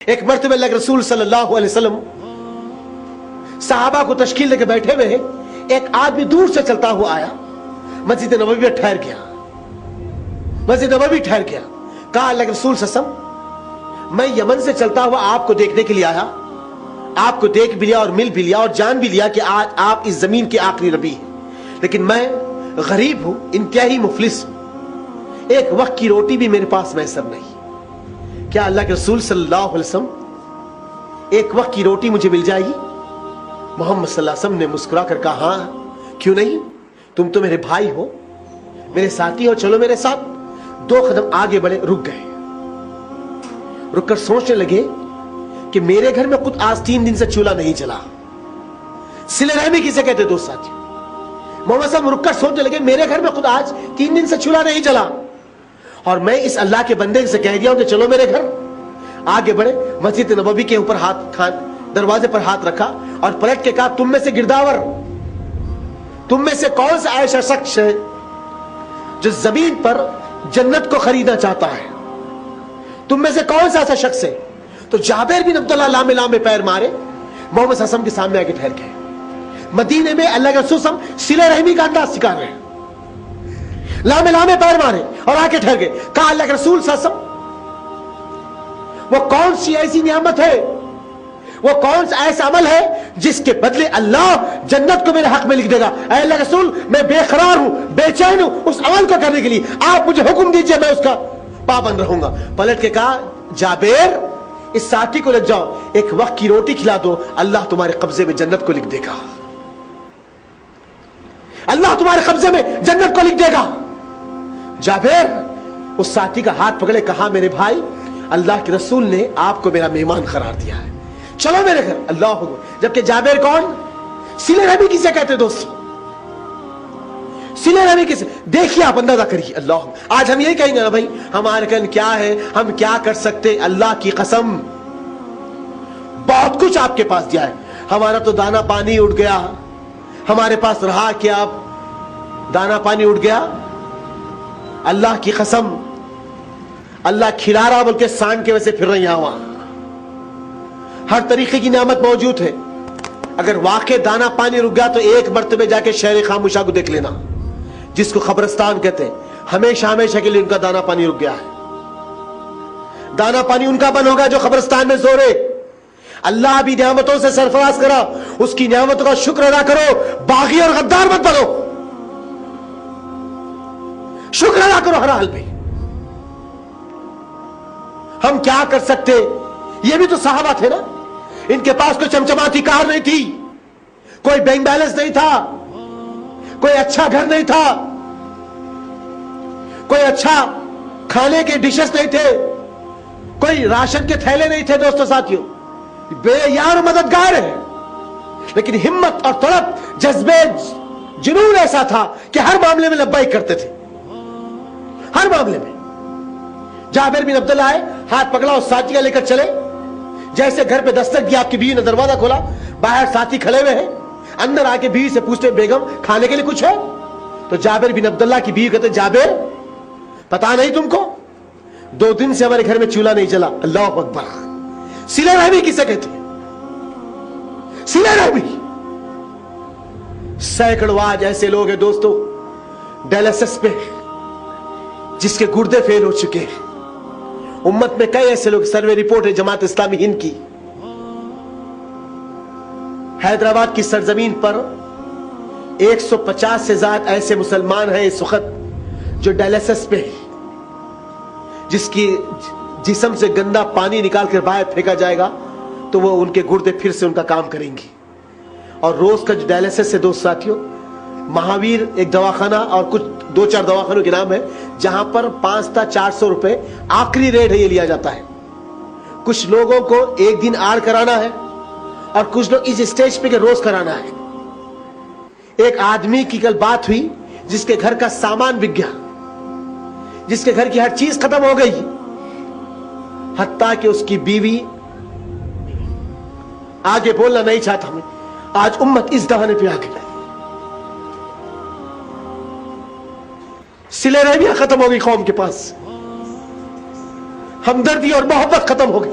ایک مرتبہ اللہ کے رسول صلی اللہ علیہ وسلم صحابہ کو تشکیل لے کے بیٹھے ہوئے ہیں. ایک آدمی دور سے چلتا ہوا آیا, مسجد نبوی میں ٹھہر گیا. مسجد نبوی ٹھہر گیا. کہا اللہ کے رسول صلی اللہ علیہ وسلم, میں یمن سے چلتا ہوا آپ کو دیکھنے کے لیے آیا, آپ کو دیکھ بھی لیا اور مل بھی لیا اور جان بھی لیا کہ آج آپ اس زمین کے آخری نبی ہیں, لیکن میں غریب ہوں, انتہائی مفلس ہوں, ایک وقت کی روٹی بھی میرے پاس میسر نہیں. کیا اللہ کے رسول صلی اللہ علیہ وسلم ایک وقت کی روٹی مجھے مل جائے گی؟ محمد صلی اللہ علیہ وسلم نے مسکرا کر کہا, ہاں کیوں نہیں, تم تو میرے بھائی ہو, میرے ساتھی ہو, چلو میرے ساتھ. 2 قدم آگے بڑھے, رک گئے. رک کر سوچنے لگے کہ میرے گھر میں خود آج 3 دن سے چولہا نہیں جلا. صلہ رحمی کسے کہتے دوست ساتھی؟ محمد صاحب رک کر سوچنے لگے میرے گھر میں خود آج 3 دن سے چولہا نہیں جلا, اور میں اس اللہ کے بندے سے کہہ دیا ہوں کہ چلو میرے گھر. آگے بڑھے, مسجد نبوی کے اوپر دروازے پر ہاتھ رکھا اور پلٹ کے کہا, تم میں سے گرداور, تم میں سے کون سا ایسا شخص ہے جو زمین پر جنت کو خریدنا چاہتا ہے؟ تم میں سے کون سا ایسا شخص ہے؟ تو جابر بن عبداللہ لامے لامے پیر مارے, محمد صلی اللہ علیہ وسلم کے سامنے آگے ٹھہر گئے. مدینے میں اللہ کے رسول صلی اللہ علیہ وسلم صلہ رحمی کا انداز سکھا رہے ہیں. لامے لامے پیر مارے اور آگے ٹھہر گئے. کہا اللہ کے رسول صلی اللہ علیہ وسلم, وہ کون سی ایسی نعمت ہے, وہ کون سا ایسا عمل ہے جس کے بدلے اللہ جنت کو میرے حق میں لکھ دے گا؟ اے اللہ کے رسول, میں بے قرار ہوں, بے چین ہوں اس عمل کو کرنے کے لیے, آپ مجھے حکم دیجئے, میں اس کا پابند رہوں گا. پلٹ کے کہا, جابر اس ساتھی کو لے جاؤ, ایک وقت کی روٹی کھلا دو, اللہ تمہارے قبضے میں جنت کو لکھ دے گا, اللہ تمہارے قبضے میں جنت کو لکھ دے گا. جابر اس ساتھی کا ہاتھ پکڑے, کہا میرے بھائی, اللہ کے رسول نے آپ کو میرا مہمان قرار دیا ہے, چلو میرے گھر. اللہ اکبر. جبکہ جابر کون؟ صلہ رحمی کسے کہتے دوستو؟ صلہ رحمی کسے؟ دیکھیے, آپ اندازہ کریے. اللہ, آج ہم یہی کہیں گے نا بھائی ہمارے کن کیا ہے, ہم کیا کر سکتے. اللہ کی قسم بہت کچھ آپ کے پاس دیا ہے, ہمارا تو دانا پانی اٹھ گیا, ہمارے پاس رہا کیا, اب دانا پانی اٹھ گیا. اللہ کی قسم اللہ کھلا رہا بول کے سانڈ کے ویسے پھر رہی ہوا, ہر طریقے کی نعمت موجود ہے. اگر واقع دانا پانی رک گیا تو ایک مرتبہ جا کے شہر خاموشہ کو دیکھ لینا, جس کو قبرستان کہتے ہیں. ہمیشہ ہمیشہ کے لیے ان کا دانا پانی رک گیا ہے. دانا پانی ان کا بند ہوگا جو قبرستان میں سو رہے. اللہ بھی نعمتوں سے سرفراز کرا, اس کی نعمتوں کا شکر ادا کرو, باغی اور غدار مت بنو, شکر ادا کرو ہر حال میں. ہم کیا کر سکتے؟ یہ بھی تو صحابہ تھے نا, ان کے پاس کوئی چمچماتی کار نہیں تھی, کوئی بینک بیلنس نہیں تھا, کوئی اچھا گھر نہیں تھا, کوئی اچھا کھانے کے ڈشز نہیں تھے, کوئی راشن کے تھیلے نہیں تھے. دوستو ساتھیوں, بے یار مددگار ہے, لیکن ہمت اور طلب, جذبے, جنون ایسا تھا کہ ہر معاملے میں لبیک کرتے تھے, ہر معاملے میں. جابر بن عبداللہ آئے, ہاتھ پکڑا اور ساتھی کا لے کر چلے. جیسے گھر پہ دستک دیا, آپ کی بیوی نے دروازہ کھولا, باہر ساتھی کھڑے ہوئے ہیں. اندر آ کے بیوی سے پوچھتے, بیگم کھانے کے لیے کچھ ہے؟ تو جابر بن عبداللہ کی بیوی کہتے, جابر پتا نہیں تم کو, 2 دن سے ہمارے گھر میں چولہا نہیں جلا. اللہ اکبر. صلہ رحمی کسے کہتے ہیں؟ صلہ رحمی. سینکڑوں آج ایسے لوگ ہیں دوستو ڈائلسس پہ, جس کے گردے فیل ہو چکے ہیں. امت میں کئی ایسے لوگ, سروے رپورٹ ہے جماعت اسلامی ہند کی, حیدرآباد کی سرزمین پر 150 سے زائد ایسے مسلمان ہیں اس وقت جو ڈائلسس پہ ہیں, جس کی جسم سے گندا پانی نکال کر باہر پھینکا جائے گا تو وہ ان کے گردے پھر سے ان کا کام کریں گے. اور روز کا جو ڈائلسس ہے دوست ساتھیوں, مہاویر ایک دواخانہ اور کچھ 2-4 دواخانوں کے نام ہے, جہاں پر 5 تا 400 روپے آخری ریٹ ہے, یہ لیا جاتا ہے. کچھ لوگوں کو ایک دن آڑ کرانا ہے اور کچھ لوگ اس اسٹیج پہ کہ روز کرانا ہے. ایک آدمی کی کل بات ہوئی جس کے گھر کا سامان بک گیا, جس کے گھر کی ہر چیز ختم ہو گئی, حتیٰ کہ اس کی بیوی, آگے بولنا نہیں چاہتا میں, آج امت اس دہانے پہ آ گئی. صلہ رحمی ختم ہو گئی قوم کے پاس, ہمدردی اور محبت ختم ہو گئی.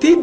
3